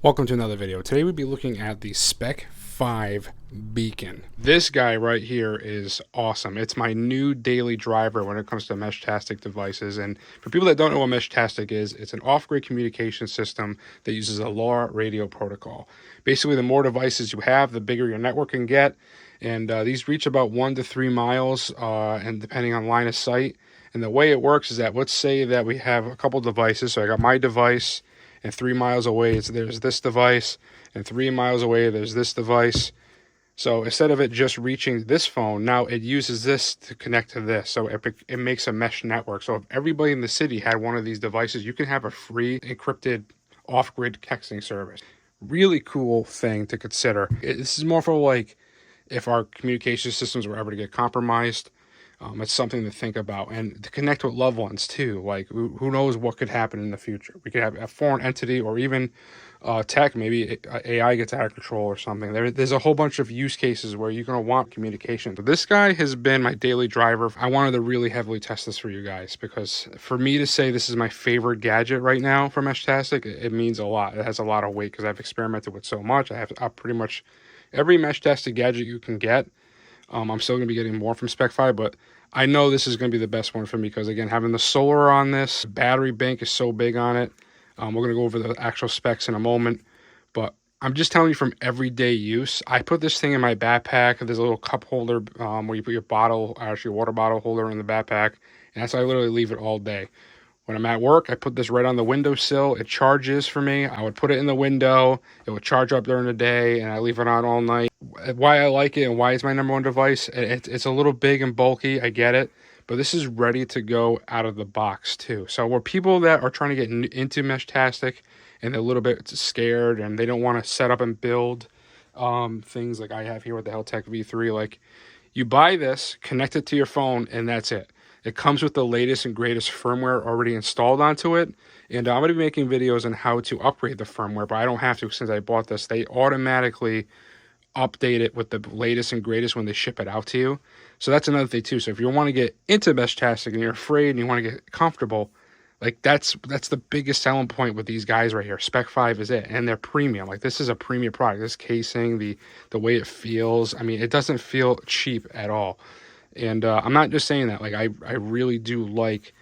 Welcome to another video. Today we'll be looking at the Spec5 Beacon. This guy right here is awesome. It's my new daily driver when it comes to Meshtastic devices. And for people that don't know what Meshtastic is, it's an off-grid communication system that uses a LoRa radio protocol. Basically, the more devices you have, the bigger your network can get. And these reach about 1 to 3 miles, and depending on line of sight. And the way it works is that, let's say that we have a couple devices. So I got my device, and 3 miles away there's this device, and 3 miles away there's this device. So instead of it just reaching this phone, now it uses this to connect to this. So it makes a mesh network. So if everybody in the city had one of these devices, you can have a free encrypted off-grid texting service. Really cool thing to consider. This is more for like if our communication systems were ever to get compromised. It's something to think about, and to connect with loved ones too. Like, who knows what could happen in the future? We could have a foreign entity, or even tech. Maybe AI gets out of control or something. There's a whole bunch of use cases where you're going to want communication. So this guy has been my daily driver. I wanted to really heavily test this for you guys, because for me to say this is my favorite gadget right now for Meshtastic, it means a lot. It has a lot of weight because I've experimented with so much. I have pretty much every Meshtastic gadget you can get. I'm still going to be getting more from Spec5, but I know this is going to be the best one for me because, again, having the solar on this, battery bank is so big on it. We're going to go over the actual specs in a moment, but I'm just telling you from everyday use. I put this thing in my backpack. There's a little cup holder where you put your bottle, actually water bottle holder in the backpack, and that's how I literally leave it all day. When I'm at work, I put this right on the windowsill. It charges for me. I would put it in the window. It would charge up during the day, and I leave it on all night. Why I like it and why it's my number one device, it's a little big and bulky. I get it. But this is ready to go out of the box, too. So we're people that are trying to get into Meshtastic, and they're a little bit scared, and they don't want to set up and build things like I have here with the Heltec V3. Like, you buy this, connect it to your phone, and that's it. It comes with the latest and greatest firmware already installed onto it. And I'm going to be making videos on how to upgrade the firmware, but I don't have to since I bought this. They automatically update it with the latest and greatest when they ship it out to you. So that's another thing too. So if you want to get into Meshtastic and you're afraid and you want to get comfortable, like that's the biggest selling point with these guys right here. Spec5 is it, and they're premium. Like, this is a premium product. This casing, the way it feels, I mean, it doesn't feel cheap at all. And I'm not just saying that. Like, I really do like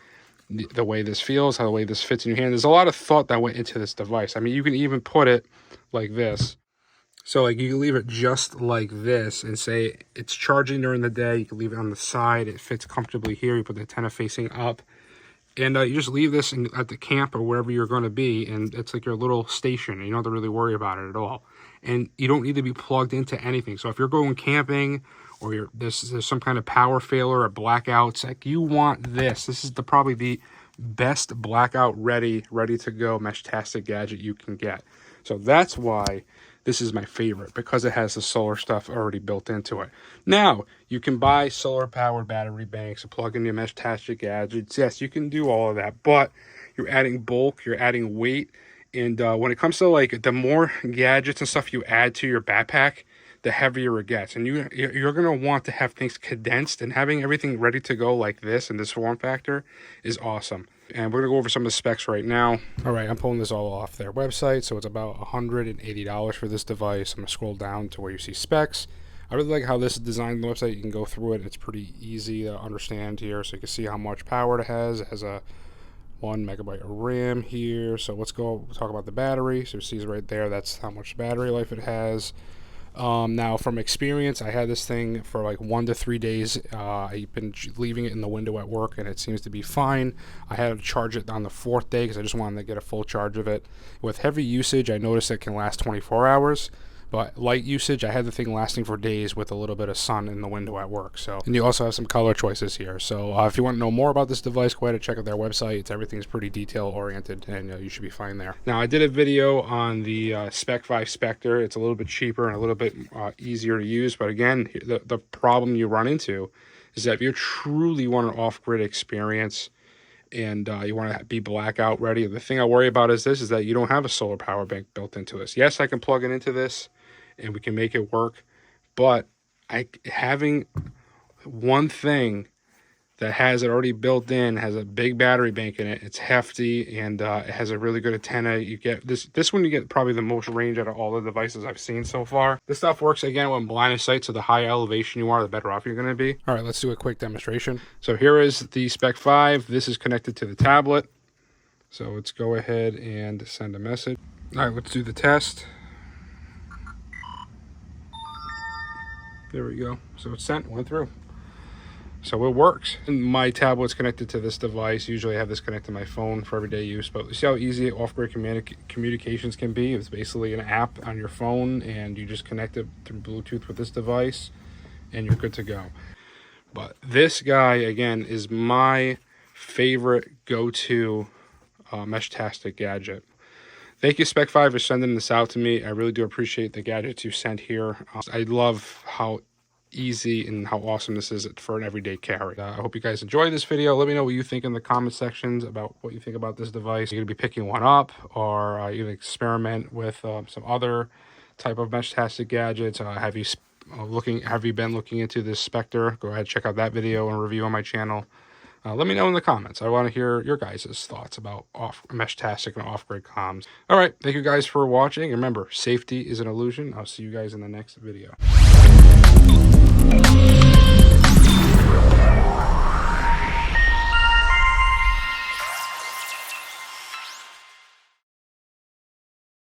the way this feels, how the way this fits in your hand. There's a lot of thought that went into this device. I mean, you can even put it like this. So, like, you can leave it just like this and say it's charging during the day. You can leave it on the side. It fits comfortably here. You put the antenna facing up. And you just leave this at the camp or wherever you're going to be, and it's like your little station. And you don't have to really worry about it at all. And you don't need to be plugged into anything. So if you're going camping, or there's some kind of power failure or blackouts, like, you want this. This is probably the best blackout ready to go Meshtastic gadget you can get. So that's why this is my favorite, because it has the solar stuff already built into it. Now, you can buy solar-powered battery banks and plug in your Meshtastic gadgets. Yes, you can do all of that, but you're adding bulk, you're adding weight, and when it comes to, like, the more gadgets and stuff you add to your backpack, the heavier it gets. And you're going to want to have things condensed, and having everything ready to go like this in this form factor is awesome. And we're going to go over some of the specs right now. All right, I'm pulling this all off their website. So it's about $180 for this device. I'm going to scroll down to where you see specs. I really like how this is designed on the website. You can go through it. It's pretty easy to understand here. So you can see how much power it has. It has a 1 megabyte of RAM here. So let's go talk about the battery. So you see right there, that's how much battery life it has. Now, from experience, I had this thing for like 1 to 3 days. I've been leaving it in the window at work, and it seems to be fine. I had to charge it on the 4th day because I just wanted to get a full charge of it. With heavy usage, I noticed it can last 24 hours. But light usage, I had the thing lasting for days with a little bit of sun in the window at work. So, and you also have some color choices here. So if you want to know more about this device, go ahead and check out their website. Everything's pretty detail oriented, and you should be fine there. Now, I did a video on the Spec5 Spectre. It's a little bit cheaper and a little bit easier to use. But again, the problem you run into is that if you truly want an off-grid experience, and you want to be blackout ready, the thing I worry about is that you don't have a solar power bank built into this. Yes, I can plug it into this and we can make it work, but having one thing that has it already built in, has a big battery bank in it. It's hefty, and it has a really good antenna. You get this one, you get probably the most range out of all the devices I've seen so far. This stuff works again when blind of sight, so the higher elevation you are, the better off you're going to be. All right, let's do a quick demonstration. So here is the Spec5. This is connected to the tablet. So let's go ahead and send a message. All right, let's do the test. There we go. So it's sent, went through. So it works. And my tablet's connected to this device. Usually I have this connected to my phone for everyday use, but see how easy off-grid communications can be? It's basically an app on your phone, and you just connect it through Bluetooth with this device, and you're good to go. But this guy, again, is my favorite go-to Meshtastic gadget. Thank you, Spec5, for sending this out to me. I really do appreciate the gadgets you sent here. I love how easy and how awesome this is for an everyday carry. I hope you guys enjoyed this video. Let me know what you think in the comment sections about what you think about this device. You're gonna be picking one up, or you're gonna experiment with some other type of Meshtastic gadgets. Have you been looking into this Spectre? Go ahead, check out that video and review on my channel. Let me know in the comments. I want to hear your guys' thoughts about Meshtastic and off-grid comms. All right, thank you guys for watching. Remember, safety is an illusion. I'll see you guys in the next video.